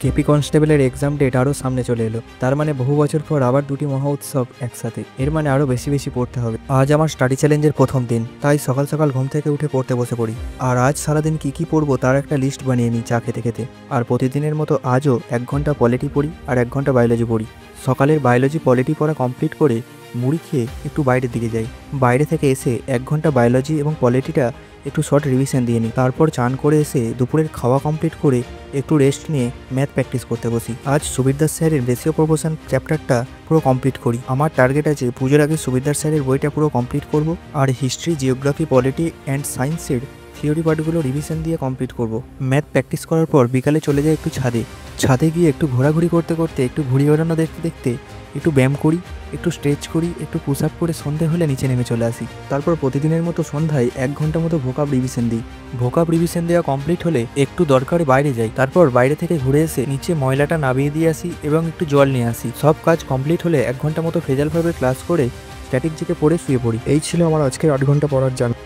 KP কনস্টেবলের exam date আরও সামনে চলে এলো। তার মানে বহু বছর পর আবার দুটি মহা উৎসব একসাথে। এর মানে আরও বেশি বেশি পড়তে হবে। আজ আমার স্টাডি চ্যালেঞ্জের প্রথম দিন, তাই সকাল সকাল ঘুম থেকে উঠে পড়তে বসে পড়ি। আর আজ সারাদিন কী কী পড়বো তার একটা লিস্ট বানিয়ে নিই চা খেতে খেতে। আর প্রতিদিনের মতো আজও 1 ঘন্টা পলিটি পড়ি আর 1 ঘন্টা বায়োলজি পড়ি। সকালের বায়োলজি পলিটি পড়া কমপ্লিট করে মুড়ি খেয়ে একটু বাইরের দিকে যাই। বাইরে থেকে এসে 1 ঘন্টা বায়োলজি এবং পলিটিটা একটু শর্ট রিভিশন দিয়ে নিই। তারপর চান করে এসে দুপুরের খাওয়া কমপ্লিট করে একটু রেস্ট নিয়ে ম্যাথ প্র্যাকটিস করতে বসি। আজ সুবিরদাস স্যারের রেশিও প্রপোর্শন চ্যাপ্টারটা পুরো কমপ্লিট করি। আমার টার্গেট আছে পুজোর আগে সুবিরদাস স্যারের বইটা পুরো কমপ্লিট করব। আর হিস্ট্রি, জিওগ্রাফি, পলিটি অ্যান্ড সায়েন্সের থিওরি পার্টগুলো রিভিশন দিয়ে কমপ্লিট করব। ম্যাথ প্র্যাকটিস করার পর বিকালে চলে যাই একটু ছাদে গিয়ে একটু ঘোরাঘুরি করতে করতে, একটু ঘুরি ওড়ানো দেখতে দেখতে একটু ব্যায়াম করি, একটু স্ট্রেচ করি, একটু পুশ আপ করে সন্ধে হলে নিচে নেমে চলে আসি। তারপর প্রতিদিনের মতো সন্ধ্যায় 1 ঘন্টা মতো ভোকাব রিভিশন দিই। ভোকাব রিভিশন দেওয়া কমপ্লিট হলে একটু দরকারে বাইরে যাই। তারপর বাইরে থেকে ঘুরে এসে নিচে ময়লাটা নামিয়ে দিয়ে আসি এবং একটু জল নিয়ে আসি। সব কাজ কমপ্লিট হলে 1 ঘন্টা মতো ফেজালভাবে ক্লাস করে স্ট্যাটিক জিকে পড়ে শুয়ে পড়ি। এই ছিল আমার আজকের 8 ঘন্টা পড়ার জার্নি।